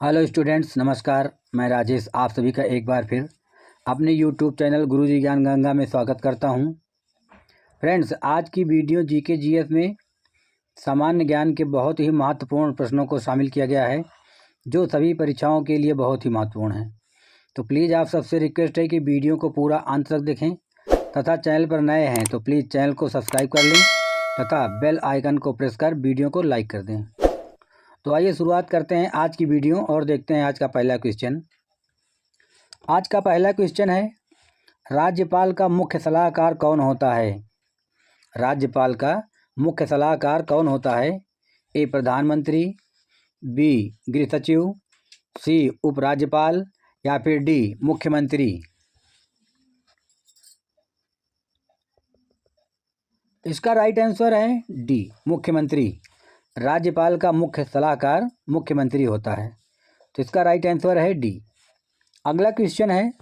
Hello students, नमस्कार। मैं राजेश आप सभी का एक बार फिर अपने यूट्यूब चैनल गुरुजी ज्ञान गंगा में स्वागत करता हूं। फ्रेंड्स, आज की वीडियो जीके जीएस में सामान्य ज्ञान के बहुत ही महत्वपूर्ण प्रश्नों को शामिल किया गया है, जो सभी परीक्षाओं के लिए बहुत ही महत्वपूर्ण है। तो प्लीज़ आप सबसे रिक्वेस्ट है कि वीडियो को पूरा अंत तक देखें तथा चैनल पर नए हैं तो प्लीज़ चैनल को सब्सक्राइब कर लें तथा बेल आइकन को प्रेस कर वीडियो को लाइक कर दें। तो आइए शुरुआत करते हैं आज की वीडियो और देखते हैं आज का पहला क्वेश्चन। आज का पहला क्वेश्चन है, राज्यपाल का मुख्य सलाहकार कौन होता है? राज्यपाल का मुख्य सलाहकार कौन होता है? ए प्रधानमंत्री, बी गृह सचिव, सी उपराज्यपाल या फिर डी मुख्यमंत्री। इसका राइट आंसर है डी मुख्यमंत्री। राज्यपाल का मुख्य सलाहकार मुख्यमंत्री होता है, तो इसका राइट आंसर है डी। अगला क्वेश्चन है,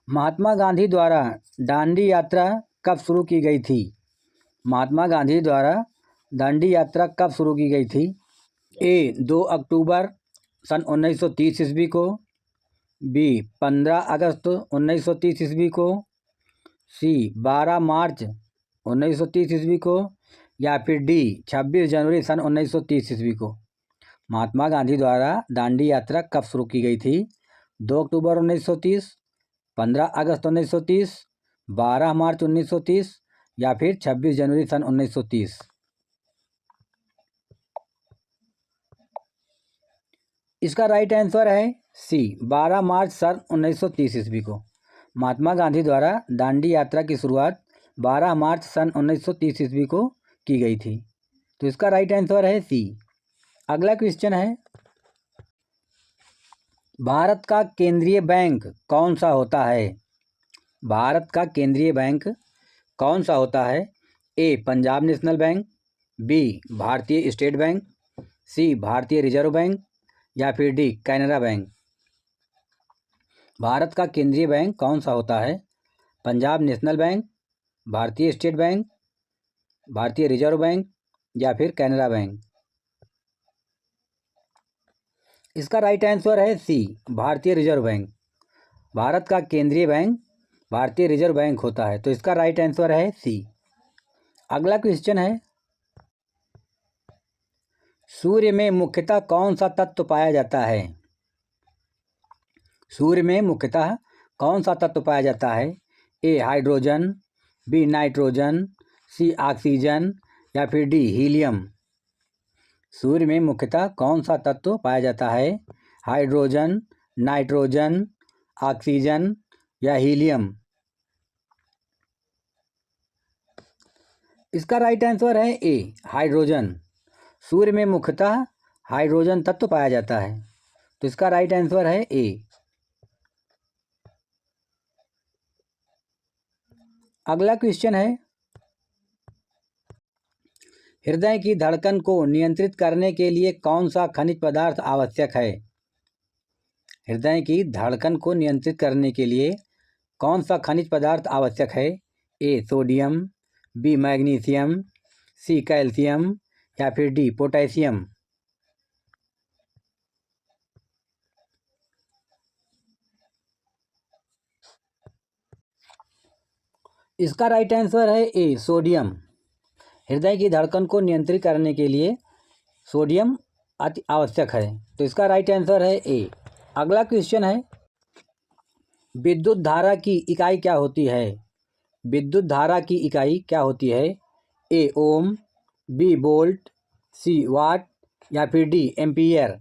महात्मा गांधी द्वारा दांडी यात्रा कब शुरू की गई थी? महात्मा गांधी द्वारा दांडी यात्रा कब शुरू की गई थी? ए 2 अक्टूबर सन 1930 ईस्वी को, बी 15 अगस्त 1930 ईस्वी को, सी 12 मार्च 1930 ईस्वी को या फिर डी 26 जनवरी सन 1930 ईस्वी को। महात्मा गांधी द्वारा दांडी यात्रा कब शुरू की गई थी? 2 अक्टूबर 1930, 15 अगस्त 1930, 12 मार्च 1930 या फिर 26 जनवरी सन 1930। इसका राइट आंसर है सी 12 मार्च सन 1930 ईस्वी को। महात्मा गांधी द्वारा दांडी यात्रा की शुरुआत 12 मार्च सन 1930 ईस्वी को की गई थी, तो इसका राइट आंसर है सी। अगला क्वेश्चन है, भारत का केंद्रीय बैंक कौन सा होता है? भारत का केंद्रीय बैंक कौन सा होता है? ए पंजाब नेशनल बैंक, बी भारतीय स्टेट बैंक, सी भारतीय रिजर्व बैंक या फिर डी कैनरा बैंक। भारत का केंद्रीय बैंक कौन सा होता है? पंजाब नेशनल बैंक, भारतीय स्टेट बैंक, भारतीय रिजर्व बैंक या फिर कैनरा बैंक। इसका राइट आंसर है सी भारतीय रिजर्व बैंक। भारत का केंद्रीय बैंक भारतीय रिजर्व बैंक होता है, तो इसका राइट आंसर है सी। अगला क्वेश्चन है, सूर्य में मुख्यतः कौन सा तत्व पाया जाता है? सूर्य में मुख्यतः कौन सा तत्व पाया जाता है? ए हाइड्रोजन, बी नाइट्रोजन, सी ऑक्सीजन या फिर डी हीलियम। सूर्य में मुख्यतः कौन सा तत्व पाया जाता है? हाइड्रोजन, नाइट्रोजन, ऑक्सीजन या हीलियम। इसका राइट आंसर है ए हाइड्रोजन। सूर्य में मुख्यतः हाइड्रोजन तत्व पाया जाता है, तो इसका राइट आंसर है ए। अगला क्वेश्चन है, हृदय की धड़कन को नियंत्रित करने के लिए कौन सा खनिज पदार्थ आवश्यक है? हृदय की धड़कन को नियंत्रित करने के लिए कौन सा खनिज पदार्थ आवश्यक है? A sodium, B magnesium, C calcium या फिर डी पोटेशियम। इसका राइट आंसर है ए सोडियम। हृदय की धड़कन को नियंत्रित करने के लिए सोडियम अति आवश्यक है, तो इसका राइट आंसर है ए। अगला क्वेश्चन है, विद्युत धारा की इकाई क्या होती है? विद्युत धारा की इकाई क्या होती है? ए ओम, बी वोल्ट, सी वाट या फिर डी एम्पीयर।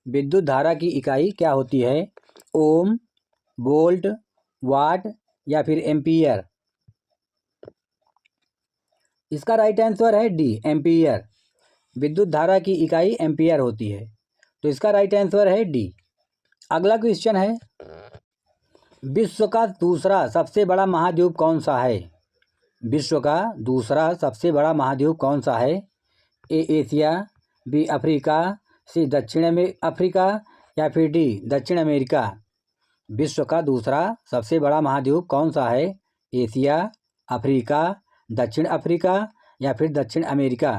विद्युत धारा की इकाई क्या होती है? ओम, वोल्ट, वाट या फिर एम्पीयर। इसका राइट आंसर है डी एम्पीयर। विद्युत धारा की इकाई एम्पीयर होती है, तो इसका राइट आंसर है डी। अगला क्वेश्चन है, विश्व का दूसरा सबसे बड़ा महाद्वीप कौन सा है? विश्व का दूसरा सबसे बड़ा महाद्वीप कौन सा है? ए एशिया, बी अफ्रीका, सी दक्षिण अफ्रीका या फिर डी दक्षिण अमेरिका। विश्व का दूसरा सबसे बड़ा महाद्वीप कौन सा है? एशिया, अफ्रीका, दक्षिण अफ्रीका या फिर दक्षिण अमेरिका।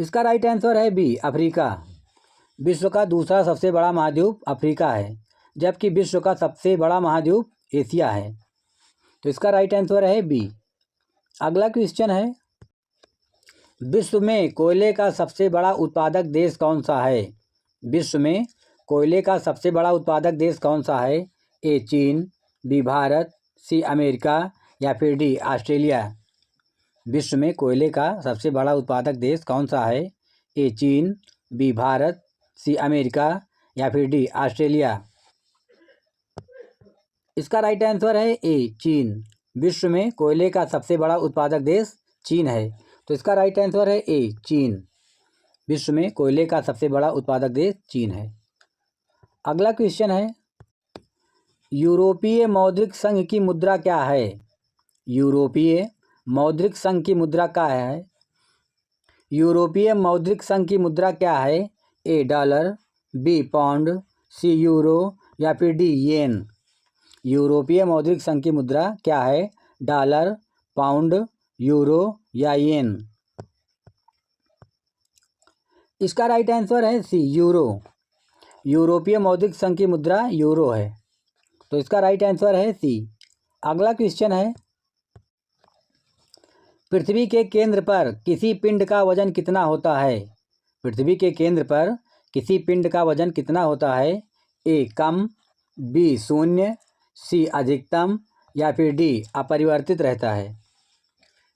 इसका राइट आंसर है बी अफ्रीका। विश्व का दूसरा सबसे बड़ा महाद्वीप अफ्रीका है, जबकि विश्व का सबसे बड़ा महाद्वीप एशिया है। तो इसका राइट आंसर है बी। अगला क्वेश्चन है, विश्व में कोयले का सबसे बड़ा उत्पादक देश कौन सा है? विश्व में कोयले का सबसे बड़ा उत्पादक देश कौन सा है? ए चीन, बी भारत, सी अमेरिका या फिर डी ऑस्ट्रेलिया। विश्व में कोयले का सबसे बड़ा उत्पादक देश कौन सा है? ए चीन, बी भारत, सी अमेरिका या फिर डी ऑस्ट्रेलिया। इसका राइट आंसर है ए चीन। विश्व में कोयले का सबसे बड़ा उत्पादक देश चीन है। तो इसका राइट आंसर है ए चीन। विश्व में कोयले का सबसे बड़ा उत्पादक देश चीन है। अगला क्वेश्चन है, यूरोपीय मौद्रिक संघ की मुद्रा क्या है? यूरोपीय मौद्रिक संघ की मुद्रा क्या है? यूरोपीय मौद्रिक संघ की मुद्रा क्या है? A dollar, B pound, C euro या फिर डी येन। यूरोपीय मौद्रिक संघ की मुद्रा क्या है? डॉलर, पाउंड, यूरो या येन। इसका राइट आंसर है सी यूरो। यूरोपीय मौद्रिक संघ की मुद्रा यूरो है। तो इसका राइट आंसर है सी। अगला क्वेश्चन है, पृथ्वी के केंद्र पर किसी पिंड का वजन कितना होता है? पृथ्वी के केंद्र पर किसी पिंड का वजन कितना होता है? ए कम, बी शून्य, सी अधिकतम या फिर डी अपरिवर्तित रहता है।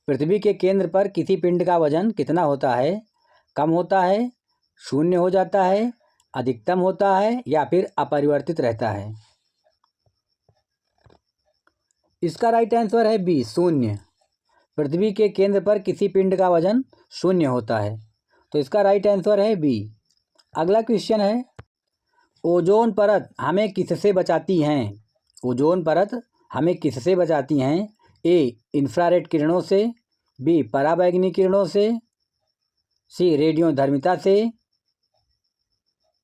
पृथ्वी के केंद्र पर किसी पिंड का वजन कितना होता है? कम होता है, शून्य हो जाता है, अधिकतम होता है या फिर अपरिवर्तित रहता है। इसका राइट आंसर है बी शून्य। पृथ्वी के केंद्र पर किसी पिंड का वजन शून्य होता है। तो इसका राइट आंसर है बी। अगला क्वेश्चन है, ओजोन परत हमें किससे बचाती हैं? ओजोन परत हमें किससे बचाती हैं? ए इंफ्रारेड किरणों से, बी पराबैंगनी किरणों से, सी रेडियोधर्मिता से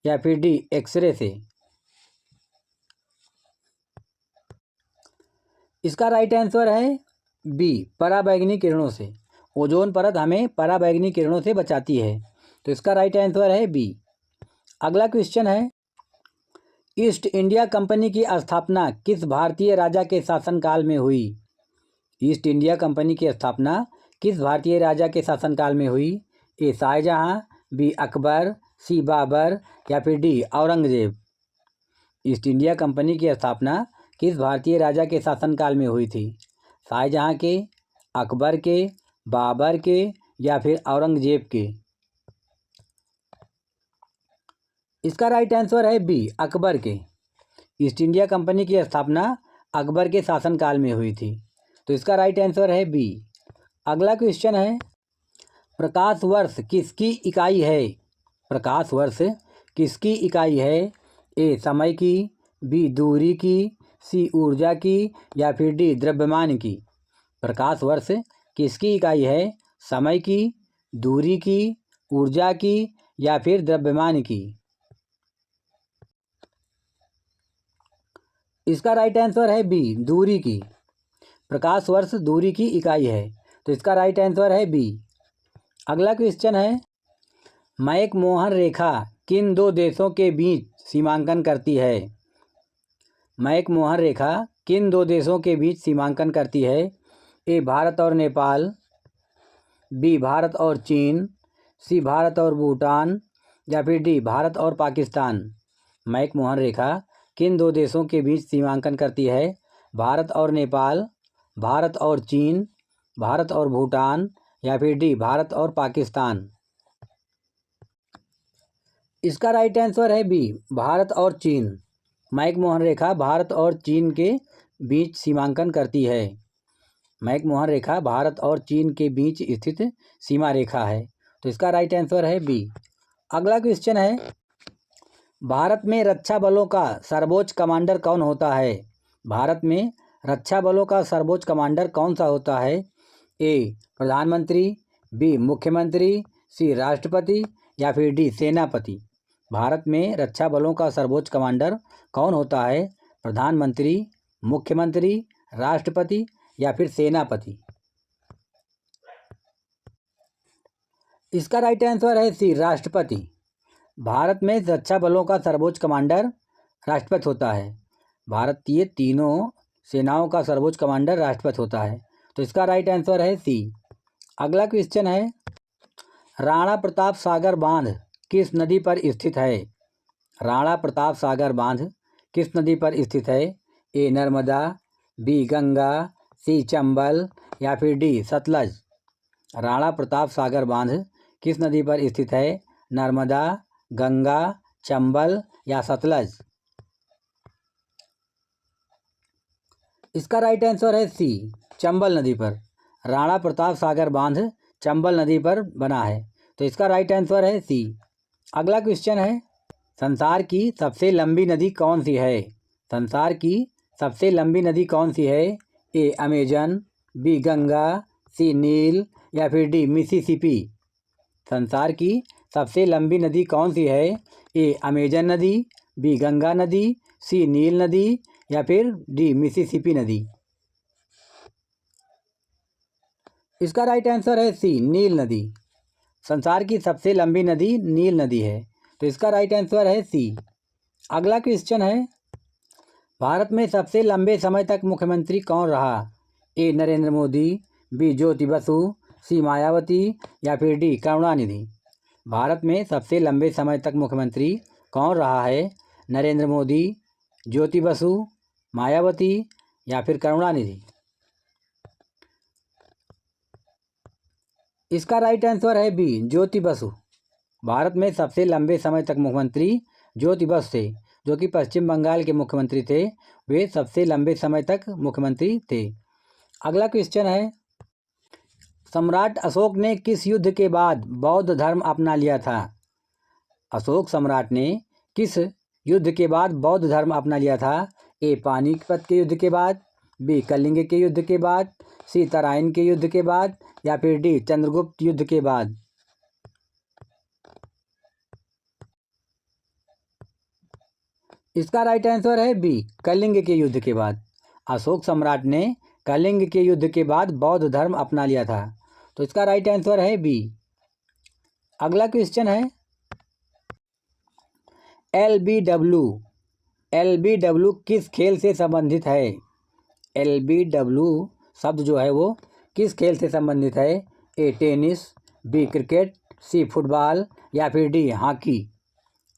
या फिर डी एक्सरे से। इसका राइट आंसर है बी पराबैंगनी किरणों से। ओजोन परत हमें पराबैंगनी किरणों से बचाती है। तो इसका राइट आंसर है बी। अगला क्वेश्चन है, ईस्ट इंडिया कंपनी की स्थापना किस भारतीय राजा के शासनकाल में हुई? ईस्ट इंडिया कंपनी की स्थापना किस भारतीय राजा के शासनकाल में हुई? ए शाहजहां, बी अकबर, सी बाबर या फिर D Aurangzeb. East India company की स्थापना किस भारतीय राजा के शासनकाल में हुई थी? शाहजहां के, अकबर के, बाबर के या फिर औरंगजेब के। इसका राइट आंसर है बी अकबर के। ईस्ट इंडिया कंपनी की स्थापना अकबर के शासनकाल में हुई थी। तो इसका राइट आंसर है बी। अगला क्वेश्चन है, प्रकाश वर्ष किसकी इकाई है? प्रकाश वर्ष किसकी इकाई है? ए समय की, बी दूरी की, सी ऊर्जा की या फिर डी द्रव्यमान की। प्रकाश वर्ष किसकी इकाई है? समय की, दूरी की, ऊर्जा की या फिर द्रव्यमान की। इसका राइट आंसर है बी दूरी की। प्रकाश वर्ष दूरी की इकाई है। तो इसका राइट आंसर है बी। अगला क्वेश्चन है, मैकमोहन रेखा किन दो देशों के बीच सीमांकन करती है? मैकमोहन रेखा किन दो देशों के बीच सीमांकन करती है? ए भारत और नेपाल, बी भारत और चीन, सी भारत और भूटान या फिर डी भारत और पाकिस्तान। मैकमोहन रेखा किन दो देशों के बीच सीमांकन करती है? भारत और नेपाल, भारत और चीन, भारत और भूटान या फिर डी भारत और पाकिस्तान। इसका राइट आंसर है बी भारत और चीन। मैकमोहन रेखा भारत और चीन के बीच सीमांकन करती है। मैकमोहन रेखा भारत और चीन के बीच स्थित सीमा रेखा है। तो इसका राइट आंसर है बी। अगला क्वेश्चन है, भारत में रक्षा बलों का सर्वोच्च कमांडर कौन होता है? भारत में रक्षा बलों का सर्वोच्च कमांडर कौन सा होता है? ए प्रधानमंत्री, बी मुख्यमंत्री, सी राष्ट्रपति या फिर डी सेनापति। भारत में रक्षा बलों का सर्वोच्च कमांडर कौन होता है? प्रधानमंत्री, मुख्यमंत्री, राष्ट्रपति या फिर सेनापति। इसका राइट आंसर है सी, राष्ट्रपति। भारत में रक्षा बलों का सर्वोच्च कमांडर राष्ट्रपति होता है। भारतीय तीनों सेनाओं का सर्वोच्च कमांडर राष्ट्रपति होता है। तो इसका राइट आंसर है सी। अगला क्वेश्चन है, राणा प्रताप सागर बांध किस नदी पर स्थित है? राणा प्रताप सागर बांध किस नदी पर स्थित है? ए नर्मदा, बी गंगा, सी चंबल या फिर डी सतलज। राणा प्रताप सागर बांध किस नदी पर स्थित है? नर्मदा, गंगा, चंबल या सतलज। इसका राइट आंसर है सी, चंबल नदी पर। राणा प्रताप सागर बांध चंबल नदी पर बना है। तो इसका राइट आंसर है सी। अगला क्वेश्चन है, संसार की सबसे लंबी नदी कौन सी है? संसार की सबसे लंबी नदी कौन सी है? ए अमेजन, बी गंगा, सी नील या फिर डी मिसिसिपी। संसार की सबसे लंबी नदी कौन सी है? ए अमेजन नदी, बी गंगा नदी, सी नील नदी या फिर डी मिसिसिपी नदी। इसका राइट आंसर है सी, नील नदी। संसार की सबसे लंबी नदी नील नदी है। तो इसका राइट आंसर है सी। अगला क्वेश्चन है, भारत में सबसे लंबे समय तक मुख्यमंत्री कौन रहा? ए नरेंद्र मोदी, बी ज्योति बसु, सी मायावती या फिर डी करुणानिधि। भारत में सबसे लंबे समय तक मुख्यमंत्री कौन रहा है? नरेंद्र मोदी, ज्योति बसु, मायावती या फिर करुणानिधि। इसका राइट आंसर है बी, ज्योति बसु। भारत में सबसे लंबे समय तक मुख्यमंत्री ज्योति बसु थे, जो कि पश्चिम बंगाल के मुख्यमंत्री थे। वे सबसे लंबे समय तक मुख्यमंत्री थे। अगला क्वेश्चन है, सम्राट अशोक ने किस युद्ध के बाद बौद्ध धर्म अपना लिया था? अशोक सम्राट ने किस युद्ध के बाद बौद्ध धर्म अपना लिया था? ए पानीपत के युद्ध के बाद, बी कलिंग के युद्ध के बाद, सी तराइन के युद्ध के बाद या फिर डी चंद्रगुप्त युद्ध के बाद। इसका राइट आंसर है बी, कलिंग के युद्ध के बाद। अशोक सम्राट ने कलिंग के युद्ध के बाद बौद्ध धर्म अपना लिया था। तो इसका राइट आंसर है बी। अगला क्वेश्चन है, एलबीडब्ल्यू किस खेल से संबंधित है? एलबीडब्ल्यू शब्द जो है वो किस खेल से संबंधित है? A tennis, B cricket, C football या फिर डी हॉकी।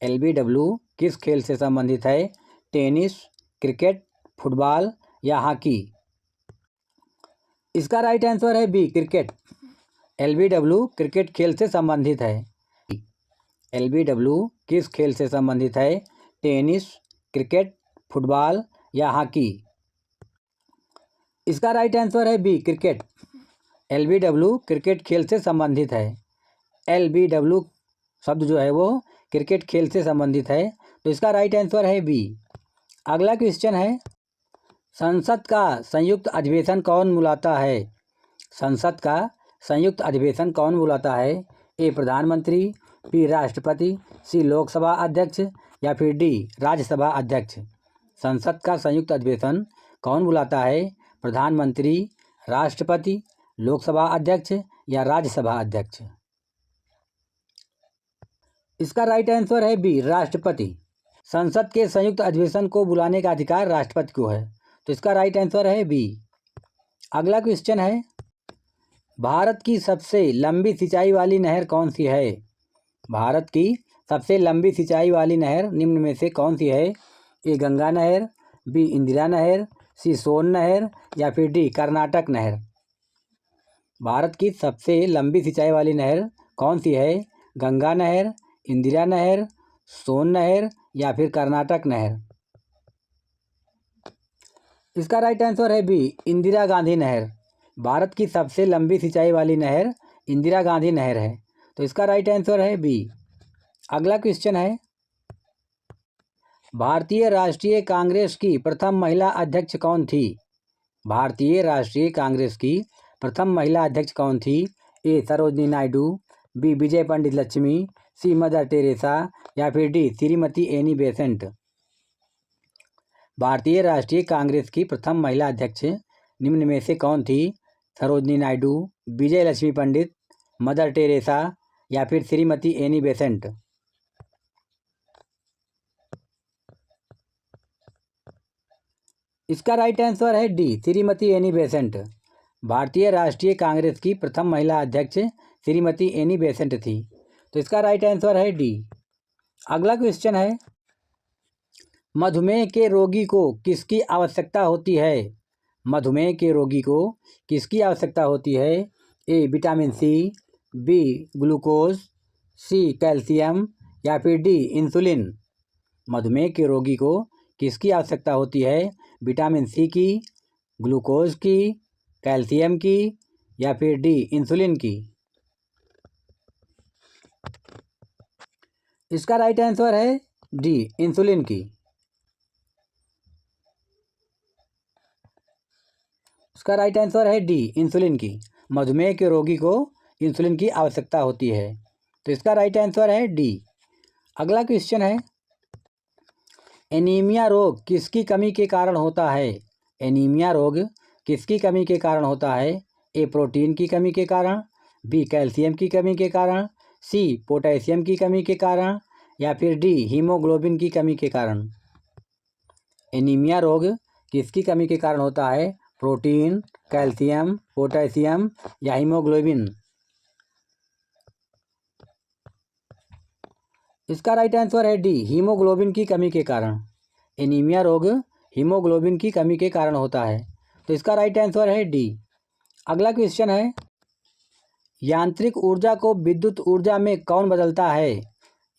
एलबीडब्ल्यू किस खेल से संबंधित है? टेनिस, क्रिकेट, फुटबॉल या हॉकी। इसका राइट आंसर है बी, क्रिकेट। एलबीडब्ल्यू क्रिकेट खेल से संबंधित है। एलबीडब्ल्यू किस खेल से संबंधित है? टेनिस, क्रिकेट, फुटबॉल या हॉकी। इसका राइट आंसर है बी, क्रिकेट। एलबीडब्ल्यू क्रिकेट खेल से संबंधित है। एलबीडब्ल्यू शब्द जो है वो क्रिकेट खेल से संबंधित है। तो इसका राइट आंसर है बी। अगला क्वेश्चन है, संसद का संयुक्त अधिवेशन कौन बुलाता है? संसद का संयुक्त अधिवेशन कौन बुलाता है? ए प्रधानमंत्री, बी राष्ट्रपति, सी लोकसभा अध्यक्ष या फिर डी राज्यसभा अध्यक्ष। संसद का संयुक्त अधिवेशन कौन बुलाता है? प्रधानमंत्री, राष्ट्रपति, लोकसभा अध्यक्ष या राज्यसभा अध्यक्ष। इसका राइट आंसर है बी, राष्ट्रपति। संसद के संयुक्त अधिवेशन को बुलाने का अधिकार राष्ट्रपति को है। तो इसका राइट आंसर है बी। अगला क्वेश्चन है, भारत की सबसे लंबी सिंचाई वाली नहर कौन सी है? भारत की सबसे लंबी सिंचाई वाली नहर निम्न में से कौन सी है? ए गंगा नहर, बी इंदिरा नहर, सी सोन नहर या फिर डी कर्नाटक नहर। भारत की सबसे लंबी सिंचाई वाली नहर कौन सी है? गंगा नहर, इंदिरा नहर, सोन नहर या फिर कर्नाटक नहर। इसका राइट आंसर है बी, इंदिरा गांधी नहर। भारत की सबसे लंबी सिंचाई वाली नहर इंदिरा गांधी नहर है। तो इसका राइट आंसर है बी। अगला क्वेश्चन है, भारतीय राष्ट्रीय कांग्रेस की प्रथम महिला अध्यक्ष कौन थी? भारतीय राष्ट्रीय कांग्रेस की प्रथम महिला अध्यक्ष कौन थी? ए सरोजिनी नायडू, बी विजय पंडित लक्ष्मी, सी मदर टेरेसा या फिर डी श्रीमती एनी बेसेंट। भारतीय राष्ट्रीय कांग्रेस की प्रथम महिला अध्यक्ष निम्न में से कौन थी? सरोजिनी नायडू, विजय लक्ष्मी पंडित, मदर टेरेसा या फिर श्रीमती एनी बेसेंट? इसका राइट आंसर है डी, श्रीमती एनी बेसेंट। भारतीय राष्ट्रीय कांग्रेस की प्रथम महिला अध्यक्ष श्रीमती एनी बेसेंट थी। तो इसका राइट आंसर है डी। अगला क्वेश्चन है, मधुमेह के रोगी को किसकी आवश्यकता होती है? मधुमेह के रोगी को किसकी आवश्यकता होती है? A vitamin C, B glucose, C calcium या फिर डी इंसुलिन? मधुमेह के रोगी को किसकी आवश्यकता होती है? विटामिन सी की, ग्लूकोज की, कैल्शियम की या फिर डी इंसुलिन की? इसका राइट आंसर है डी, इंसुलिन की। इसका राइट आंसर है डी, इंसुलिन की। मधुमेह के रोगी को इंसुलिन की आवश्यकता होती है। तो इसका राइट आंसर है डी। अगला क्वेश्चन है, एनीमिया रोग किसकी कमी के कारण होता है? एनीमिया रोग किसकी कमी के कारण होता है? ए प्रोटीन की कमी के कारण, बी कैल्शियम की कमी के कारण, सी पोटेशियम की कमी के कारण या फिर डी हीमोग्लोबिन की कमी के कारण? एनीमिया रोग किसकी कमी के कारण होता है? प्रोटीन, कैल्शियम, पोटेशियम या हीमोग्लोबिन? इसका राइट आंसर है डी, हीमोग्लोबिन की कमी के कारण। एनीमिया रोग हीमोग्लोबिन की कमी के कारण होता है। तो इसका राइट आंसर है डी। अगला क्वेश्चन है, यांत्रिक ऊर्जा को विद्युत ऊर्जा में कौन बदलता है?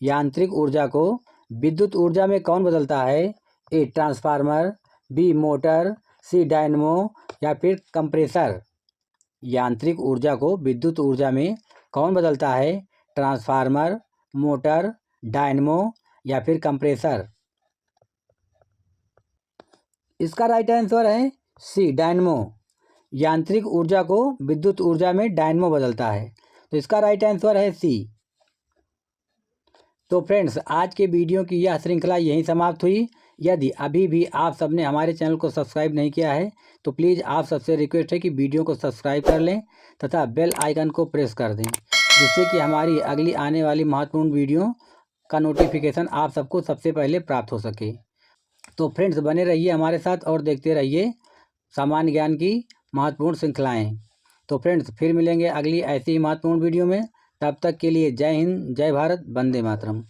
यांत्रिक ऊर्जा को विद्युत ऊर्जा में कौन बदलता है? A transformer, B motor, C dynamo या फिर कंप्रेसर? यांत्रिक ऊर्जा को विद्युत ऊर्जा में कौन बदलता है? ट्रांसफार्मर, मोटर, डायनमो या फिर कंप्रेसर? इसका राइट आंसर है सी, डायनमो। यांत्रिक ऊर्जा को विद्युत ऊर्जा में डायनमो बदलता है। तो इसका राइट आंसर है सी। तो फ्रेंड्स, आज के वीडियो की यह श्रृंखला यहीं समाप्त हुई। यदि अभी भी आप सबने हमारे चैनल को सब्सक्राइब नहीं किया है तो प्लीज़ आप सबसे रिक्वेस्ट है कि वीडियो को सब्सक्राइब कर लें तथा बेल आइकन को प्रेस कर दें, जिससे कि हमारी अगली आने वाली महत्वपूर्ण वीडियो का नोटिफिकेशन आप सबको सबसे पहले प्राप्त हो सके। तो फ्रेंड्स, बने रहिए हमारे साथ और देखते रहिए सामान्य ज्ञान की महत्वपूर्ण श्रृंखलाएँ। तो फ्रेंड्स, फिर मिलेंगे अगली ऐसी ही महत्वपूर्ण वीडियो में। तब तक के लिए जय हिंद, जय भारत, वंदे मातरम।